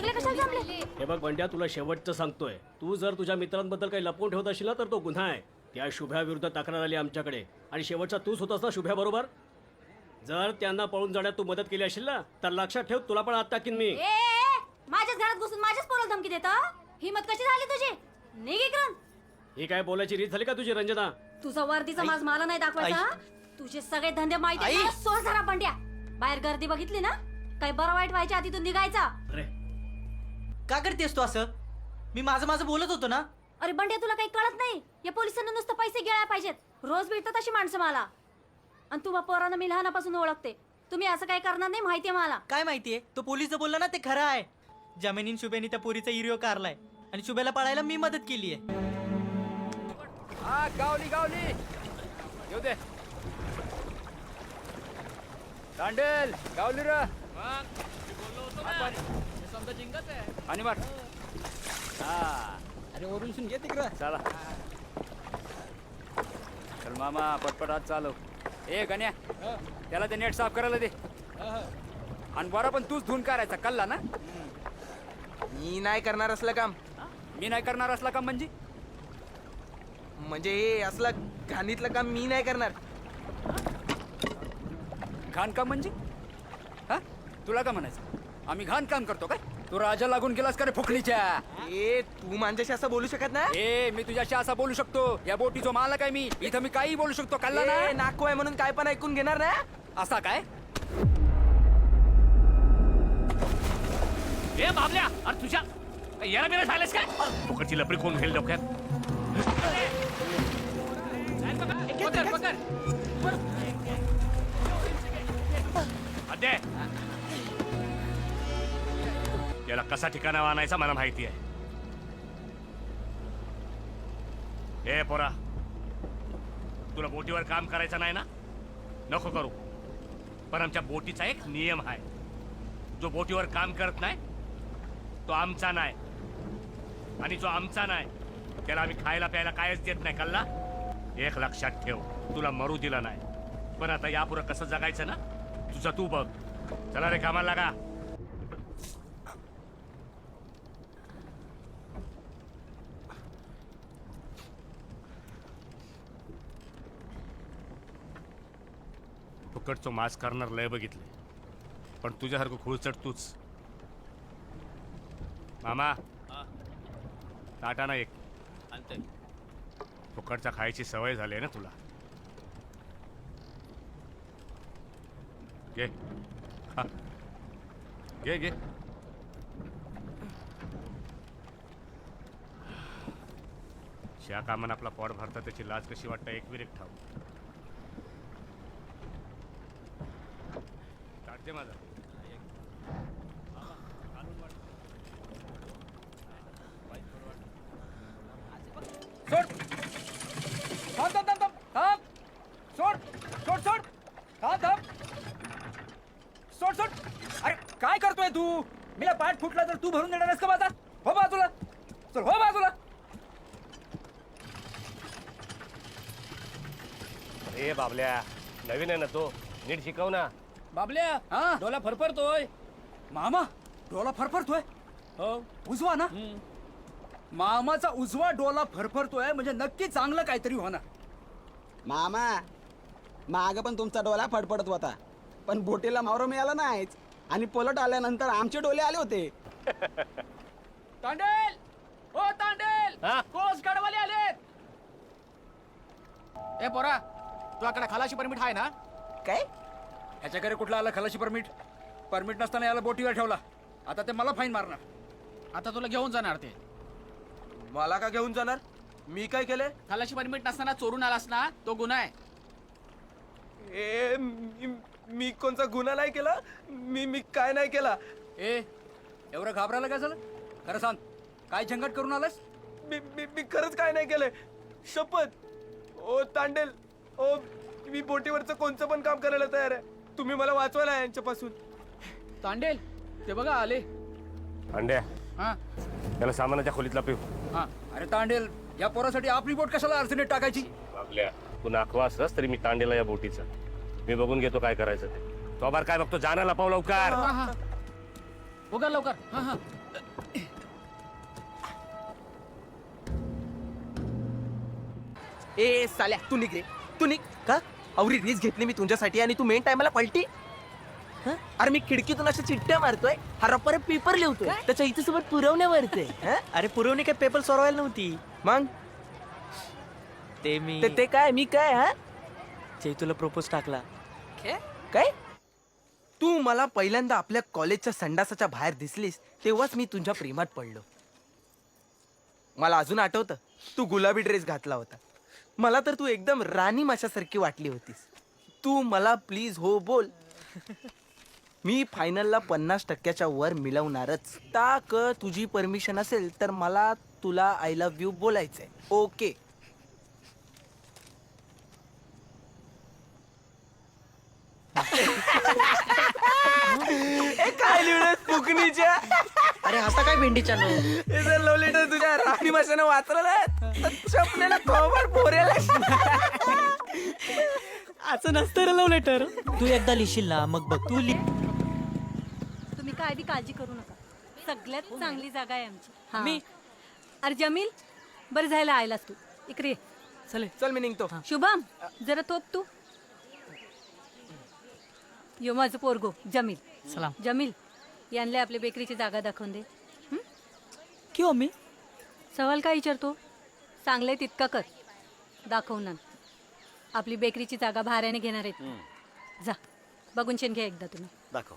सगळे कशाला जमले? हे बघ बंड्या, तुला शेवटचं सांगतोय, तू जर तुझ्या मित्रांबद्दल काही लपवून ठेवत असशील ना तर तो गुन्हा आहे. त्या शुभ्याविरुद्ध तक्रार आली आमच्याकडे आणि शेवटचा तूच होतास ना शुभ्या बरोबर. जर त्यांना पळून जाण्यात तू मदत केली असेल ना तर लक्षात ठेव, तुला पण आत टाकीन मी. माझ्याच घरात घुसून माझ्याच पोराला धमकी देता? हिम्मत कशी झाली तुझी? निघ इकडून. ही काय बोलायची रीत झाली का तुझी रंजना? तुझा वर्दीचा माज मला नाही दाखवायचा. तुझे सगळे धंदे माहिती आहे मला. सोड जरा बंड्या. बाहेर गर्दी बघितली ना, काही बरं वाईट व्हायच्या आधी तू निघायचा. अरे का करतेस तू असं? मी माझं बोलत होतो ना. अरे बंड्या, तुला काही कळत नाही. या पोलिसांना नुसतं पैसे गिळायला पाहिजेत. रोज भेटतात अशी माणसं मला. आणि तू पोरांना मी लहानापासून ओळखते. तुम्ही असं काही करणार नाही माहितीये मला. काय माहितीये, तो पोलीस बोलला ना ते खरं आहे. जमिनीन शुभेनी त्या पोरीचा हिरिओ कारलाय आणि शुभेला पळायला मी मदत केली आहे. गावली येऊ दे. दांडेल गावली र आणि मार. अरे वरून सुन घे तिकडं. चला चल मामा, पटपट हात चालव. ए गण्या, त्याला ते नेट साफ करायला दे. आणि बरं पण तूच धुवून करायचा कल्ला ना. मी नाही करणार असलं काम. मी नाही करणार असला का म्हणजे? म्हणजे हे असलं घाणीतलं काम मी नाही करणार. घाण काम म्हणजे? हा, तुला का म्हणायचं आम्ही घाण काम करतो काय? तू राजा लागून गेलास का रे फुकणीच्या? ए तू माझ्याशी असं बोलू शकत ना. ए मी तुझ्याशी असा बोलू शकतो? या बोटीचो मालक आहे मी. इथं मी काही बोलू शकतो कल्ला ना. नाको आहे म्हणून काय पण ऐकून घेणार ना. असा काय? ए बाबल्या, अरे तुझ्या याला बिला झालंस काय? फुकटची लपडी कोण घेईल डोक्यात? अदे, याला कसा ठिकाणा आणायचा मला माहिती आहे. ए पोरा, तुला बोटीवर काम करायचं नाही ना? नको करू. पण आमच्या बोटीचा एक नियम आहे, जो बोटीवर काम करत नाही तो आमचा नाही, आणि जो आमचा नाही त्याला आम्ही खायला प्यायला कायच देत नाही. कल्ला एक लक्षात ठेव, तुला मरू दिला नाही, पण आता यापुढं कसं जगायचं ना तुझं तू बघ. चला रे कामाला लागा. फुकटचं मास करणार लय बघितले, पण तुझ्यासारखं खुळचट तूच. मामा टाटा ना एक. फुकटचा खायची सवय झाली आहे ना तुला. घे घे घे. ज्या कामानं आपला पोट भरता त्याची लाज कशी वाटतं एक विरेक ठाऊ. काढते माझा. सोड. थांब थांब थांब थांब थांब. सोड सोड सोड. थांब थांब. सोड सोड. अरे काय करतोय तू? मीला पाठ फुटला तर तू भरून देणार का माझा? हो बाजूला. चल हो बाजूला. ए बाबल्या, नवीन आहे ना तो, नीट शिकव ना. बाबल्या, हा डोला फरफरतोय. मामा डोला फरफरतोय? हो. उजवा ना? मामाचा उजवा डोला फरफरतोय म्हणजे नक्की चांगलं काहीतरी होणार. मामा माग पण तुमचा डोला फडफडत होता, पण बोटीला मावरो मिळाला नाहीच, आणि पोलट आल्यानंतर आमचे डोले आले होते. तांडेल, ओ तांडेल, कोस गाडवाले आलेत. ए पोरा, तुझ्याकडे खलाशी परमिट आहे ना? काय? ह्याच्याकडे कुठला आला खलाशी परमिट? परमिट नसताना याला बोटीवर ठेवला. आता ते मला फाईन मारणार. आता तुला घेऊन जाणार ते. मला का घेऊन जाणार? मी काय केलंय? खलाशी परमिट नसताना चोरून आलास ना, तो गुन्हा आहे. ए मी कोणता गुन्हा नाही केला. मी काय नाही केला. ए एवढं घाबरायला काय झालं? खरं सांग, काय झंगट करून आलास? मी खरंच काय नाही केलंय, शपथ. ओ तांडेल, ओ मी बोटीवरचं कोणतं पण काम करायला तयार आहे. तुम्ही मला वाचवायला यांच्यापासून. तांडेल, ते बघा आले. अंड्या, हा त्याला सामानाच्या खोलीतला पिऊ. हा. अरे तांडेल, या पोरासाठी आपली बोट कशाला अडचणीत टाकायची? बाबल्या, तू नाखवा असलास तरी मी तांडेला या बोटीचा. मी बघून घेतो काय करायचं ते. तो बार काय बघतो, जाना लपाव लवकर. हा, हा. लवकर लवकर हा हा ए साल्या तू निघ रे तू निघ का अवरी रीस घेतली मी तुझ्यासाठी आणि तू मेन टायमाला पलटी हं? अरे मी खिडकीतून अशा चिठ्ठ्या मारतोय हा रप्पर पेपर लिहतोय त्याच्या इथे सोबत पुरवण्यावरते अरे पुरवणी काय पेपर सोडवायला नव्हती मग ते मी ते काय मी काय हा चैतूला प्रपोज टाकला काय तू मला पहिल्यांदा आपल्या कॉलेजच्या संडासाच्या बाहेर दिसलीस तेव्हाच मी तुझ्या प्रेमात पडलो मला अजून आठवतं तू गुलाबी ड्रेस घातला होता मला तर तू एकदम राणी माशासारखी वाटली होतीस तू मला प्लीज हो बोल मी फायनलला 50% वर मिळवणारच ताक तुझी परमिशन असेल तर मला तुला आय लव्ह यू बोलायचंय ओके काय लिहिलं फुकणीच्या अरे आता काय भेंडीच्या लव लेटर तुझ्या राणी माशाने वाचलं ना स्वप्नेला थोबाड पोऱ्याला असं नसतं रे लव लेटर तू एकदा लिहिशील ना मग बघ तू लिह तुम्ही काय बी काळजी करू नका सगळ्यात चांगली जागा आहे आमची हा. मी- अरे जमील बरं जायला आयलास तू इकडे ये. चल मी निघतो शुभम जरा तोप तू यो माझं पोरगो जमील सलाम जमील यांना आपली बेकरीची जागा दाखवून दे किंवा मी सवाल काय विचारतो चांगले तितका कर दाखवून आण. आपली बेकरीची जागा भाड्याने घेणार आहेत जा बघून शेण घ्या एकदा तुम्ही दाखव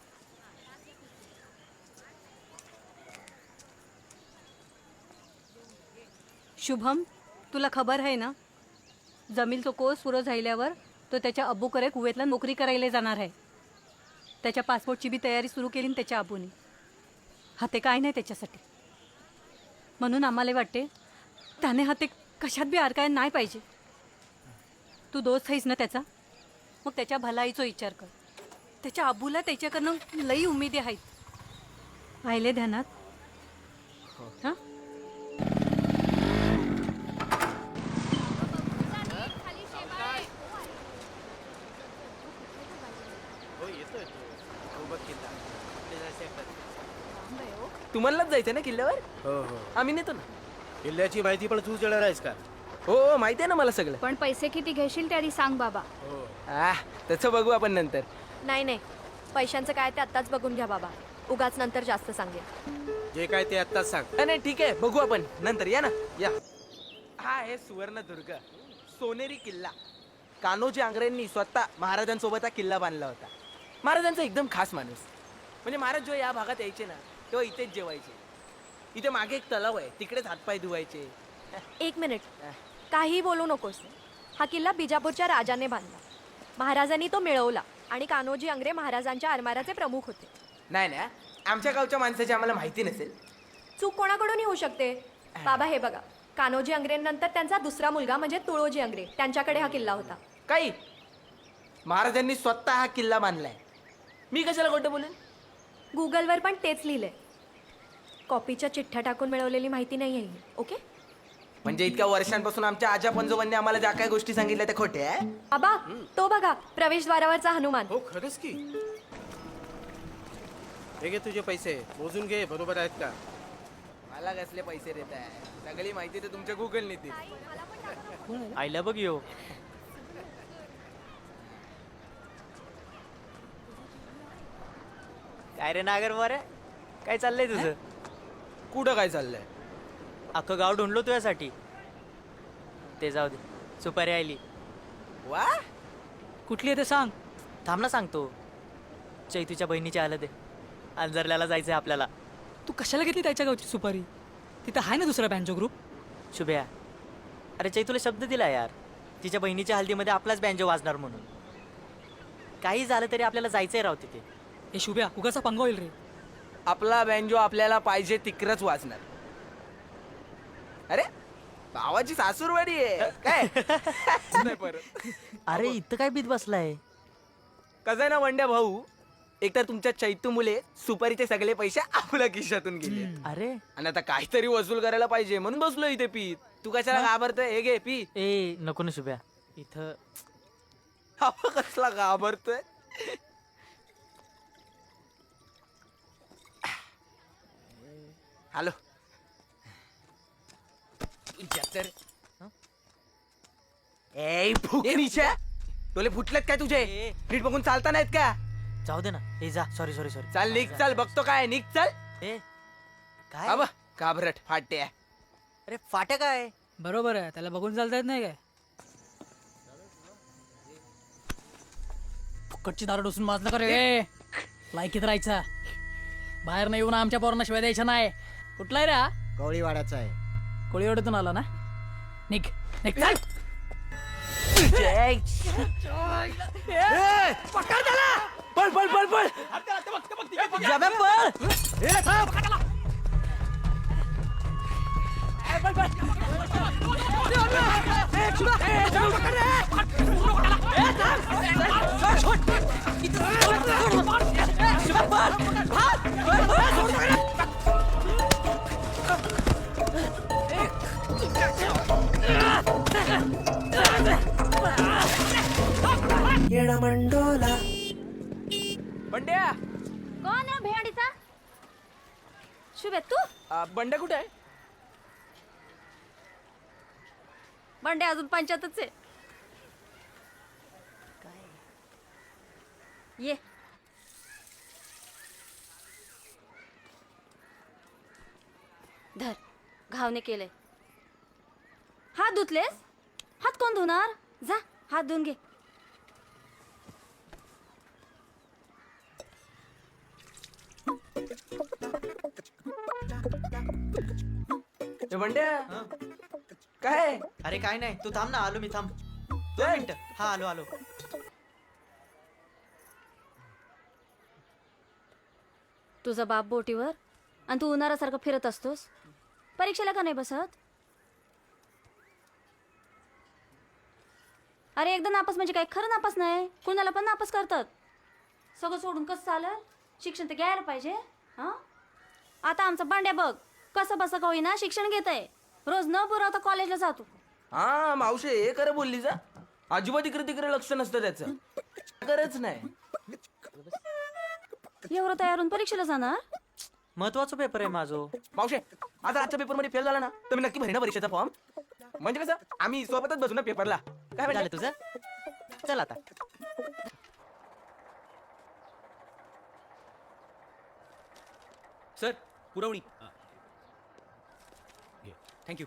शुभम तुला खबर आहे ना जमीलचा कोर्स पुरं झाल्यावर तो त्याच्या अब्बूकडे कुवेतला नोकरी करायला जाणार आहे त्याच्या पासपोर्टची बी तयारी सुरू केली ना त्याच्या अब्बूने हाते काय नाही त्याच्यासाठी म्हणून आम्हाला वाटते त्याने हाते कशात बी अडकायला नाही पाहिजे तू दोस्त आहेस ना त्याचा मग त्याच्या भलाईचा विचार कर त्याच्या अब्बूला त्याच्याकडनं लई उमेदी आहेत आहिले ध्यानात हां तुम्हालाच जायचं ना किल्ल्यावर हो हो आम्ही नेतो ना किल्ल्याची माहिती पण तूच देणार आहेस का हो हो माहिती आहे ना मला सगळं पण पैसे किती घेशील ते आधी सांग बाबा तसं बघू आपण नंतर नाही नाही पैशांचं काय ते आत्ताच बघून घ्या बाबा उगाच नंतर जास्त सांगेल जे काय ते आत्ताच सांग नाही ठीक आहे बघू आपण नंतर या ना या हा आहे सुवर्णदुर्ग सोनेरी किल्ला कान्होजी आंग्रेंनी स्वतः महाराजांसोबत हा किल्ला बांधला होता महाराजांचा एकदम खास माणूस म्हणजे महाराज जेव्हा या भागात यायचे ना तेव्हा इथेच जेवायचे इथे मागे एक तलाव आहे तिकडेच हातपाय धुवायचे एक मिनिट काही बोलू नकोस हा किल्ला बिजापूरच्या राजाने बांधला महाराजांनी तो मिळवला आणि कान्होजी आंग्रे महाराजांच्या आरमाराचे प्रमुख होते नाही ना आमच्या गावच्या माणसाची आम्हाला माहिती नसेल चूक कोणाकडूनही होऊ शकते बाबा हे बघा कान्होजी आंग्रेंनंतर त्यांचा दुसरा मुलगा म्हणजे तुळोजी आंग्रे त्यांच्याकडे हा किल्ला होता काही महाराजांनी स्वतः हा किल्ला बांधलाय मी कशाला खोटं बोलेन गुगलवर पण तेच लिहिलंय कॉपीच्या चिठ्ठ्या टाकून मिळवलेली माहिती नाही आहे ओके म्हणजे इतक्या वर्षांपासून आमच्या आजा पंजोबांनी आम्हाला ज्या काही गोष्टी सांगितल्या त्या खोट्या आहे बाबा तो बघा प्रवेशद्वारावरचा हनुमान हो खरंच की हे घे तुझे पैसे मोजून घे बरोबर आहेत का मला कसले पैसे देत आहे सगळी माहिती तर तुमच्या गुगलने दिली आईला बघ यो काय रे नागर बरं काय चाललंय तुझं कुठं काय चाललंय अख्खं गाव ढूंढलो तुझ्यासाठी ते जाऊ दे सुपारी आली वा कुठली आहे ते सांग थांब ना सांगतो चैतूच्या बहिणीची आलं ते अंजरल्याला जायचंय आपल्याला तू कशाला घेतली त्याच्या गावची सुपारी तिथं आहे ना दुसरा बँजो ग्रुप शुभ्या अरे चैतूला शब्द दिला यार तिच्या बहिणीच्या हल्दीमध्ये आपलाच बँजो वाजणार म्हणून काही झालं तरी आपल्याला जायचंय राव तिथे हे शुभ्या उगाचा पंगा होईल रे आपला बँजो आपल्याला पाहिजे तिकडच वाजणार अरे भावाची सासूरवाडी आहे काय नाही परत अरे इथं काय बीत बसलाय कसं आहे ना वंड्या भाऊ एकतर तुमच्या चैतू मुले सुपारीचे सगळे पैसे आपल्या खिशातून गेले अरे आणि आता काहीतरी वसूल करायला पाहिजे म्हणून बसलो इथे पी तू कशाला घाबरतोय हे घे पी ए नको ना शुभ्या इथं कसला घाबरतोय आलो तुझ्या तर ए फुकणीच्या डोले फुटलेत काय तुझे ए. नीट बघून चालता नाहीत का जाऊ दे ना ए जा सॉरी सॉरी सॉरी चाल निघ चाल बघतो काय निघ चाल ए काय अब काबरट फाटे अरे फाट्या काय बरोबर आहे त्याला बघून चालता येत नाही काय फुकटची दारू डोसून माज नका रे लायकीत राहायचा बाहेर नाही येऊन आमच्या पोरांना शिवाय द्यायच्या नाही कुठलाय रे हा कवळीवाड्याचा आहे कोळीवाड्यातून आला ना निघ निघ चाल पकड त्याला पळ पळ पळ पळ जब्या पळ ए, थांब. ए, पळ, पळ. ए, शुभा, ए, शुभा, पकड रे. ए, थांब. सोड, सोड. ए, शुभा, पळ. हात. पळ, पळ, सोड, पकड. बंड्या कोण आहे भेंडीचा शुभे तू बंड्या कुठे आहे बंडे अजून पंचायतच आहे ये धर घावने केले हात धुतलेस हात कोण धुणार जा हात धुवून घे ए, बंड्या काय अरे काय नाही तू थांब ना आलो मी थांब 2 मिनिटं हा आलो आलो तुझा बाप बोटीवर आणि तू उन्हाळ्यासारखं फिरत असतोस परीक्षेला का नाही बसत अरे एकदा नापास म्हणजे काय खरं नापास नाही कुणाला पण नापास करतात सगळं सोडून कसं चालेल शिक्षण तर घ्यायला पाहिजे हां आता आमचा बांड्या बघ कसं बसं का होईना शिक्षण घेत आहे रोज न पुरवता कॉलेजला जातो हा मावशे हे खरं बोलली जा अजिबात इकडे तिकडे लक्ष नसतं त्याचं खरंच नाही एवढं तयार होऊन परीक्षेला जाणार महत्वाचा पेपर आहे माझो मावशे आता आजच्या पेपर मध्ये फेल झाला ना तर मी नक्की भरीना परीक्षेचा फॉर्म म्हणजे कसं आम्ही सोबतच बसू ना पेपरला काय झालं म्हणते तुझं चल आता सर पुरवणी थँक्यू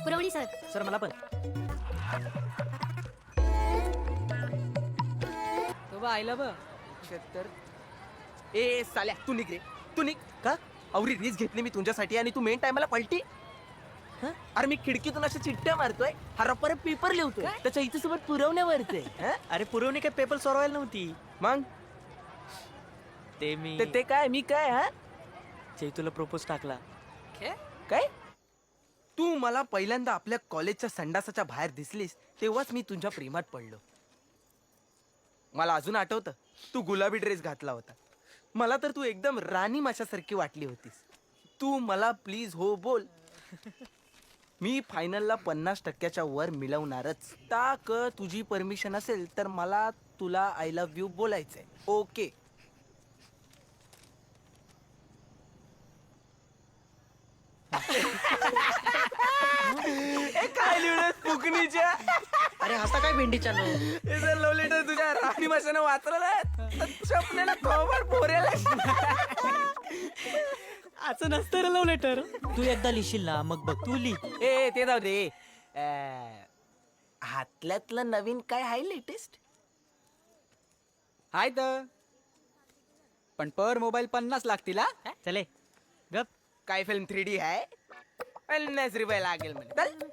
पुरवणी सर सर मला पण तो बा आईला बघ 76 ए साल्या तू निघ रे तू निघ का अवरी रीस घेतली मी तुझ्यासाठी आणि तू मेन टायमाला पलटी हं? अरे मी खिडकीतून अशा चिठ्ठ्या मारतोय हा रप्पर पेपर लिहतोय त्याच्या इथे सोबत पुरवण्यावरचे अरे पुरवणी काय पेपर सोडवायला नव्हती मग ते मी ते काय मी काय हा चैतूला प्रपोज टाकला काय तू मला पहिल्यांदा आपल्या कॉलेजच्या संडासाच्या बाहेर दिसलीस तेव्हाच मी तुझ्या प्रेमात पडलो मला अजून आठवतं तू गुलाबी ड्रेस घातला होता मला तर तू एकदम राणी माशासारखी वाटली होतीस तू मला प्लीज हो बोल मी फायनलला 50% वर मिळवणारच ताक तुझी परमिशन असेल तर मला तुला आय लव्ह यू बोलायचंय ओके काय लिहिलं फुकणीच्या अरे हसा काय भेंडी चालू हे जर लव लेटर तुझ्या राणी भाषेनं वाचलं ना चपलेला खबर पोरेला असं नसतं रे लव लेटर तू एकदा लिहिशील ना मग बघ तू लिह ए ते जाऊ दे हातल्यातलं नवीन काय आहे लेटेस्ट हाय तर पण पर मोबाईल 50 लागतील हा चले गप काय फिल्म 3D आहे 50 रुपये लागेल म्हणे चल